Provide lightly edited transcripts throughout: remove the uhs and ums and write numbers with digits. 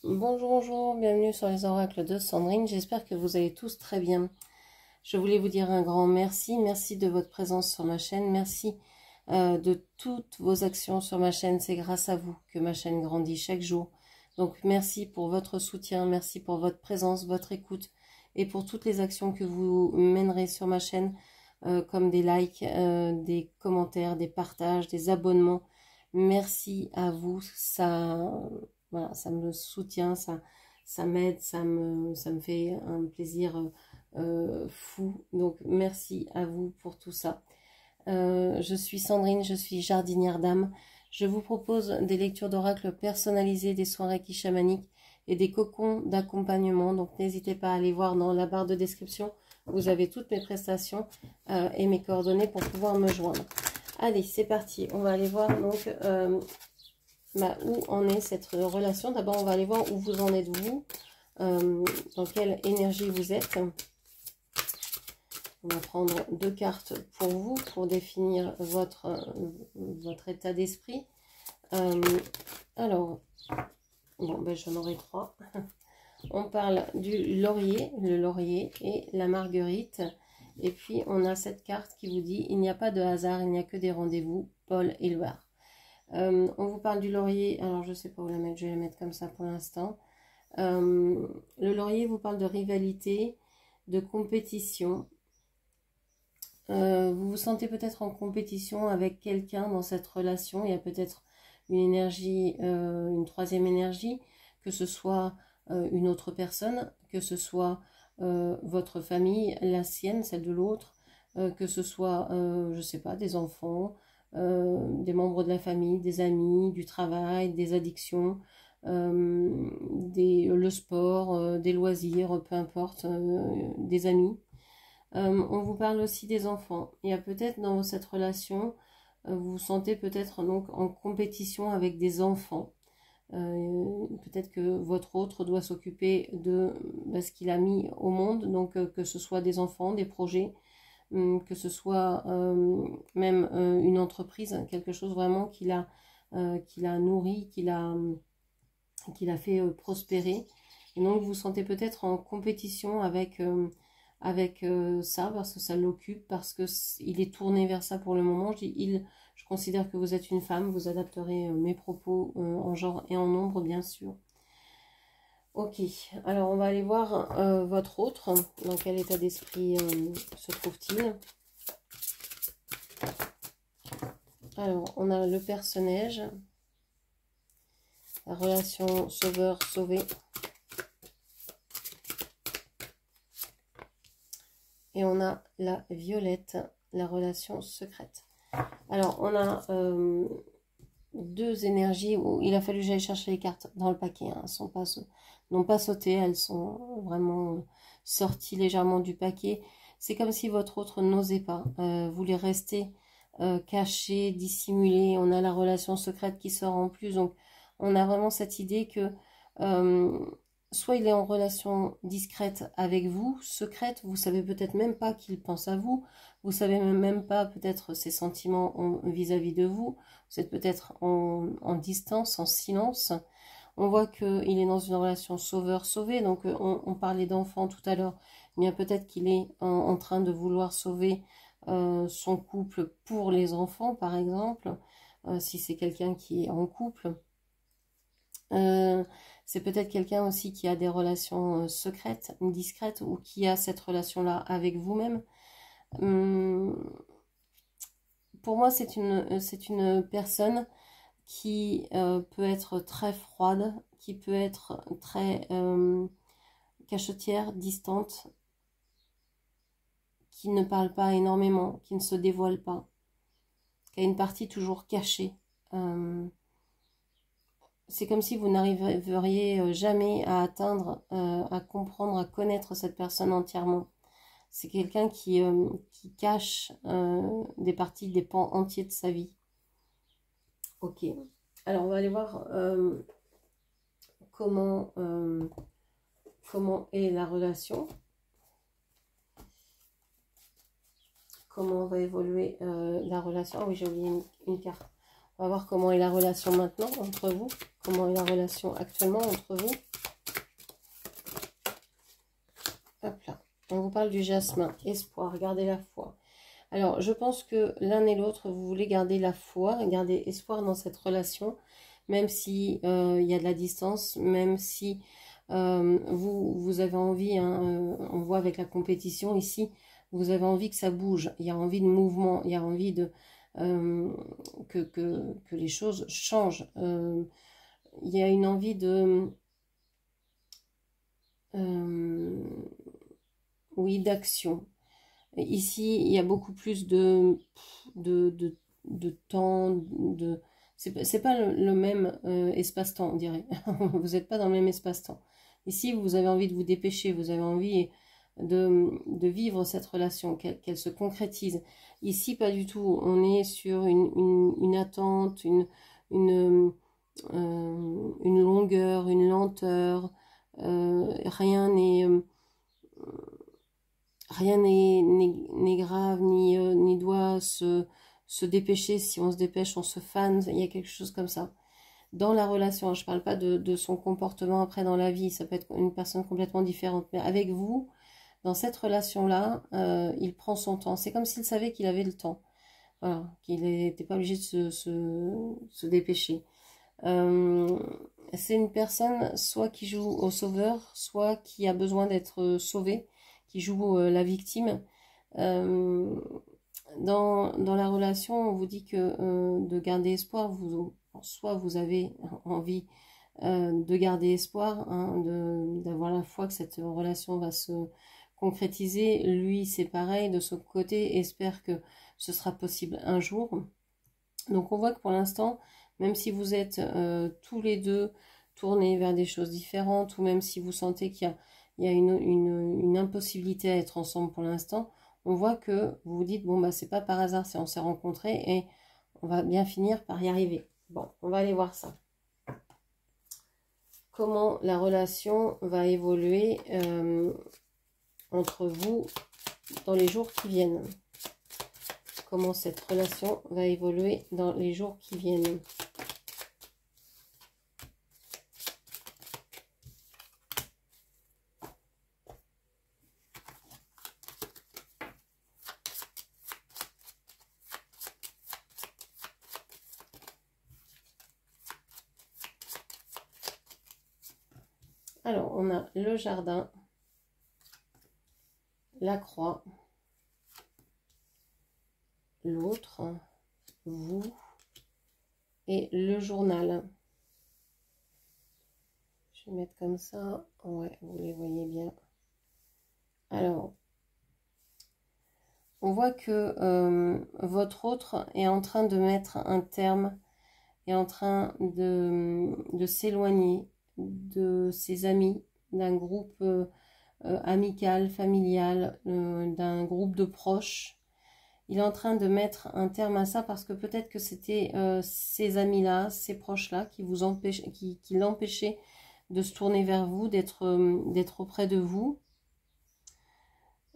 Bonjour, bonjour, bienvenue sur les oracles de Sandrine, j'espère que vous allez tous très bien. Je voulais vous dire un grand merci, merci de votre présence sur ma chaîne, merci de toutes vos actions sur ma chaîne, c'est grâce à vous que ma chaîne grandit chaque jour. Donc merci pour votre soutien, merci pour votre présence, votre écoute et pour toutes les actions que vous mènerez sur ma chaîne, comme des likes, des commentaires, des partages, des abonnements. Merci à vous, voilà, ça me soutient, ça m'aide, ça me fait un plaisir fou. Donc merci à vous pour tout ça. Je suis Sandrine, je suis jardinière d'âme. Je vous propose des lectures d'oracle personnalisées, des soins Reiki chamaniques et des cocons d'accompagnement. Donc n'hésitez pas à aller voir dans la barre de description. Vous avez toutes mes prestations et mes coordonnées pour pouvoir me joindre. Allez, c'est parti. On va aller voir donc où en est cette relation. D'abord, on va aller voir où vous en êtes vous, dans quelle énergie vous êtes. On va prendre deux cartes pour vous, pour définir votre état d'esprit. Alors, bon, ben, j'en aurai trois. On parle du laurier, le laurier et la marguerite. Et puis, on a cette carte qui vous dit « Il n'y a pas de hasard, il n'y a que des rendez-vous, Paul Éluard ». On vous parle du laurier, alors je ne sais pas où la mettre, je vais la mettre comme ça pour l'instant. Le laurier vous parle de rivalité, de compétition. Vous vous sentez peut-être en compétition avec quelqu'un dans cette relation. Il y a peut-être une énergie, une troisième énergie, que ce soit une autre personne, que ce soit votre famille, la sienne, celle de l'autre, que ce soit, je ne sais pas, des enfants, des membres de la famille, des amis, du travail, des addictions, le sport, des loisirs, peu importe, des amis. On vous parle aussi des enfants. Il y a peut-être dans cette relation, vous vous sentez peut-être donc en compétition avec des enfants. Peut-être que votre autre doit s'occuper de ce qu'il a mis au monde, donc que ce soit des enfants, des projets, que ce soit même une entreprise, quelque chose vraiment qu'il a nourri, qu'il a fait prospérer. Et donc vous vous sentez peut-être en compétition avec ça, parce que ça l'occupe, parce qu'il est tourné vers ça pour le moment. Je considère que vous êtes une femme, vous adapterez mes propos en genre et en nombre, bien sûr. Ok, alors on va aller voir votre autre. Dans quel état d'esprit se trouve-t-il? Alors, on a le personnage, la relation sauveur-sauvé. Et on a la violette, la relation secrète. Alors, on a deux énergies où il a fallu que j'aille chercher les cartes dans le paquet. Hein. Elles n'ont pas sauté, elles sont vraiment sorties légèrement du paquet. C'est comme si votre autre n'osait pas, voulait rester caché, dissimulé. On a la relation secrète qui sort en plus. Donc, on a vraiment cette idée que soit il est en relation discrète avec vous, secrète, vous savez peut-être même pas qu'il pense à vous, vous savez même pas peut-être ses sentiments vis-à-vis de vous, vous êtes peut-être en distance, en silence. On voit qu'il est dans une relation sauveur-sauvé, donc on parlait d'enfant tout à l'heure, il y a peut-être qu'il est en train de vouloir sauver son couple pour les enfants, par exemple, si c'est quelqu'un qui est en couple. C'est peut-être quelqu'un aussi qui a des relations secrètes, discrètes, ou qui a cette relation-là avec vous-même. Pour moi, c'est une personne qui peut être très froide, qui peut être très cachetière, distante, qui ne parle pas énormément, qui ne se dévoile pas, qui a une partie toujours cachée. C'est comme si vous n'arriveriez jamais à atteindre, à comprendre, à connaître cette personne entièrement. C'est quelqu'un qui cache des parties, des pans entiers de sa vie. Ok. Alors, on va aller voir comment est la relation. Comment va évoluer la relation. Ah oui, j'ai oublié une carte. On va voir comment est la relation maintenant entre vous. Comment est la relation actuellement entre vous. On vous parle du jasmin, espoir, gardez la foi. Alors, je pense que l'un et l'autre, vous voulez garder la foi, garder espoir dans cette relation, même si il y a de la distance, même si vous avez envie, hein, on voit avec la compétition ici, vous avez envie que ça bouge, il y a envie de mouvement, il y a envie de que les choses changent. Il y a une envie de... oui, d'action. Ici, il y a beaucoup plus de temps, c'est pas le même espace-temps, on dirait. Vous n'êtes pas dans le même espace-temps. Ici, vous avez envie de vous dépêcher, vous avez envie de vivre cette relation, qu'elle se concrétise. Ici, pas du tout. On est sur une attente, une longueur, une lenteur. Rien n'est... rien n'est grave, ni doit se dépêcher. Si on se dépêche, on se fane. Il y a quelque chose comme ça. Dans la relation, je ne parle pas de son comportement après dans la vie. Ça peut être une personne complètement différente. Mais avec vous, dans cette relation-là, il prend son temps. C'est comme s'il savait qu'il avait le temps. Voilà, qu'il n'était pas obligé de se dépêcher. C'est une personne soit qui joue au sauveur, soit qui a besoin d'être sauvé, qui joue la victime. Dans la relation, on vous dit que de garder espoir, soit vous avez envie de garder espoir, hein, d'avoir la foi que cette relation va se concrétiser. Lui, c'est pareil, de son côté, espère que ce sera possible un jour. Donc on voit que pour l'instant, même si vous êtes tous les deux tournés vers des choses différentes, ou même si vous sentez qu'il y a une impossibilité à être ensemble pour l'instant, on voit que vous vous dites, bon, bah c'est pas par hasard si on s'est rencontrés et on va bien finir par y arriver. Bon, on va aller voir ça. Comment la relation va évoluer entre vous dans les jours qui viennent. Comment cette relation va évoluer dans les jours qui viennent. Alors, on a le jardin, la croix, l'autre, vous et le journal. Je vais mettre comme ça. Ouais, vous les voyez bien. Alors, on voit que votre autre est en train de mettre un terme, est en train de s'éloigner de ses amis, d'un groupe amical, familial, d'un groupe de proches. Il est en train de mettre un terme à ça parce que peut-être que c'était ces amis-là, ces proches-là qui vous empêchaient, qui l'empêchaient de se tourner vers vous, d'être auprès de vous.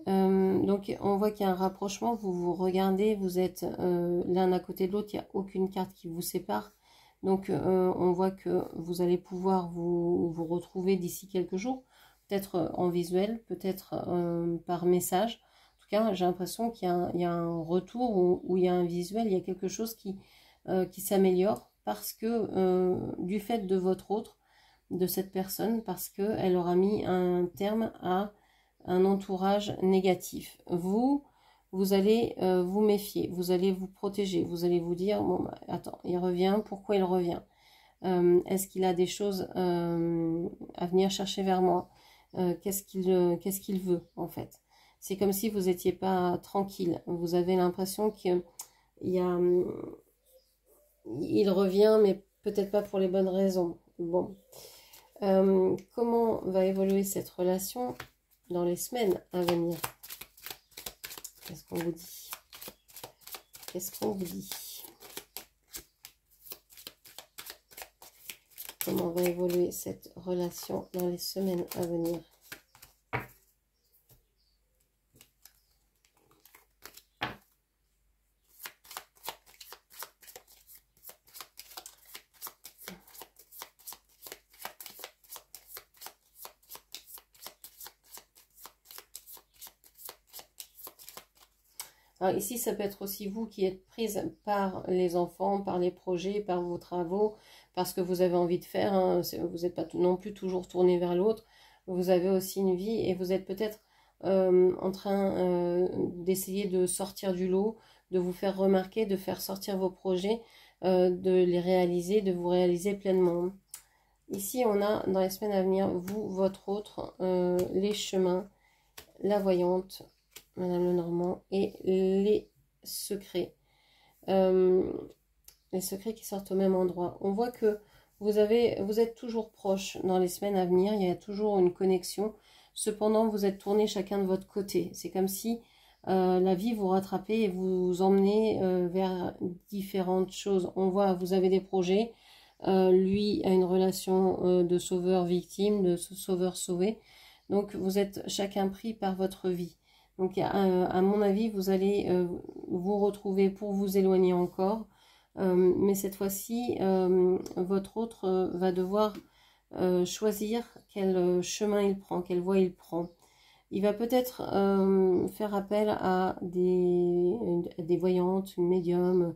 Donc on voit qu'il y a un rapprochement, vous vous regardez, vous êtes l'un à côté de l'autre, il n'y a aucune carte qui vous sépare. Donc on voit que vous allez pouvoir vous retrouver d'ici quelques jours, peut-être en visuel, peut-être par message. En tout cas, j'ai l'impression qu'il y a un retour où il y a un visuel, il y a quelque chose qui s'améliore parce que du fait de votre autre, de cette personne, parce qu'elle aura mis un terme à un entourage négatif. Vous allez vous méfier, vous allez vous protéger, vous allez vous dire, bon, bah, attends, il revient, pourquoi il revient? Est-ce qu'il a des choses à venir chercher vers moi? Qu'est-ce qu'il veut, en fait? C'est comme si vous n'étiez pas tranquille. Vous avez l'impression qu'il il revient, mais peut-être pas pour les bonnes raisons. Bon. Comment va évoluer cette relation dans les semaines à venir? Qu'est-ce qu'on vous dit? Qu'est-ce qu'on vous dit? Comment va évoluer cette relation dans les semaines à venir? Alors ici, ça peut être aussi vous qui êtes prise par les enfants, par les projets, par vos travaux, par ce que vous avez envie de faire, hein. Vous n'êtes pas non plus toujours tourné vers l'autre. Vous avez aussi une vie et vous êtes peut-être en train d'essayer de sortir du lot, de vous faire remarquer, de faire sortir vos projets, de les réaliser, de vous réaliser pleinement. Ici, on a dans les semaines à venir, vous, votre autre, les chemins, la voyante, Madame Lenormand, et les secrets. Les secrets qui sortent au même endroit. On voit que vous êtes toujours proches dans les semaines à venir, il y a toujours une connexion. Cependant, vous êtes tournés chacun de votre côté. C'est comme si la vie vous rattrapait et vous emmenait vers différentes choses. On voit, vous avez des projets. Lui a une relation de sauveur-victime, de sauveur-sauvé. Donc, vous êtes chacun pris par votre vie. Donc, à mon avis, vous allez vous retrouver pour vous éloigner encore. Mais cette fois-ci, votre autre va devoir choisir quel chemin il prend, quelle voie il prend. Il va peut-être faire appel à des voyantes, une médium,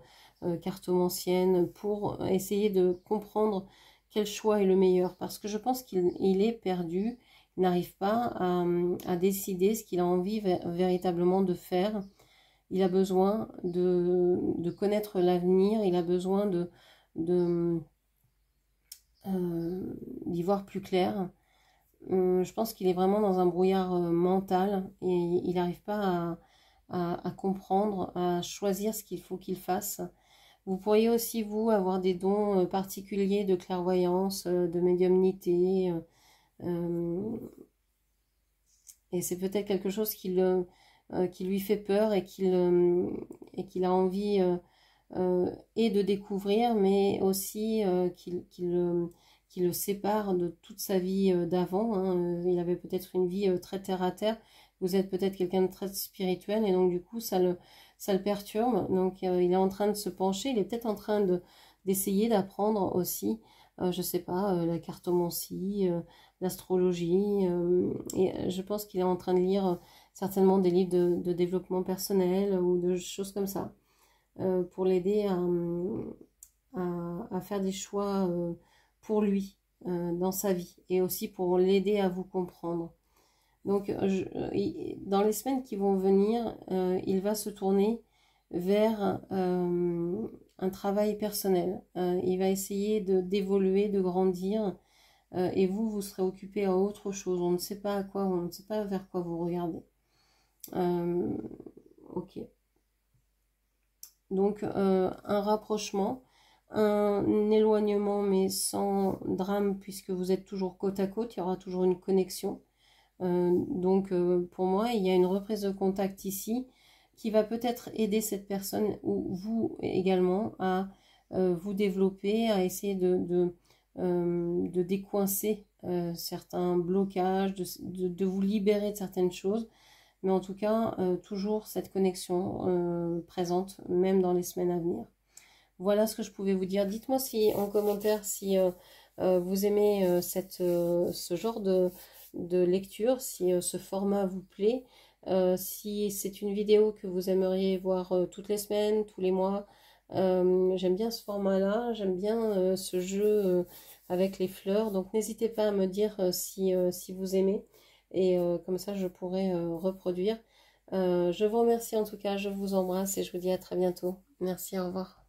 cartomancienne, pour essayer de comprendre quel choix est le meilleur. Parce que je pense qu'il est perdu, il n'arrive pas à décider ce qu'il a envie véritablement de faire. Il a besoin de connaître l'avenir, il a besoin d'y voir plus clair. Je pense qu'il est vraiment dans un brouillard mental et il n'arrive pas à comprendre, à choisir ce qu'il faut qu'il fasse. Vous pourriez aussi, vous, avoir des dons particuliers de clairvoyance, de médiumnité. Et c'est peut-être quelque chose qui lui fait peur et qu'il a envie et de découvrir, mais aussi qui le sépare de toute sa vie d'avant, hein. Il avait peut-être une vie très terre à terre. Vous êtes peut-être quelqu'un de très spirituel et donc du coup ça le perturbe. Donc il est en train de se pencher, il est peut-être en train d'essayer d'apprendre aussi, je sais pas, la cartomancie, l'astrologie. Et je pense qu'il est en train de lire certainement des livres de développement personnel ou de choses comme ça, pour l'aider à faire des choix pour lui dans sa vie et aussi pour l'aider à vous comprendre. Donc dans les semaines qui vont venir, il va se tourner vers un travail personnel. Il va essayer d'évoluer, de grandir, et vous serez occupé à autre chose. On ne sait pas à quoi, on ne sait pas vers quoi vous regardez. Ok. Donc un rapprochement, un éloignement mais sans drame puisque vous êtes toujours côte à côte, il y aura toujours une connexion. Donc pour moi il y a une reprise de contact ici qui va peut-être aider cette personne ou vous également à vous développer, à essayer de décoincer certains blocages, de vous libérer de certaines choses. Mais en tout cas, toujours cette connexion présente, même dans les semaines à venir. Voilà ce que je pouvais vous dire. Dites-moi si en commentaire si vous aimez ce genre de lecture, si ce format vous plaît, si c'est une vidéo que vous aimeriez voir toutes les semaines, tous les mois. J'aime bien ce format-là, j'aime bien ce jeu avec les fleurs. Donc n'hésitez pas à me dire si vous aimez. Et comme ça, je pourrai reproduire. Je vous remercie en tout cas, je vous embrasse et je vous dis à très bientôt. Merci, au revoir.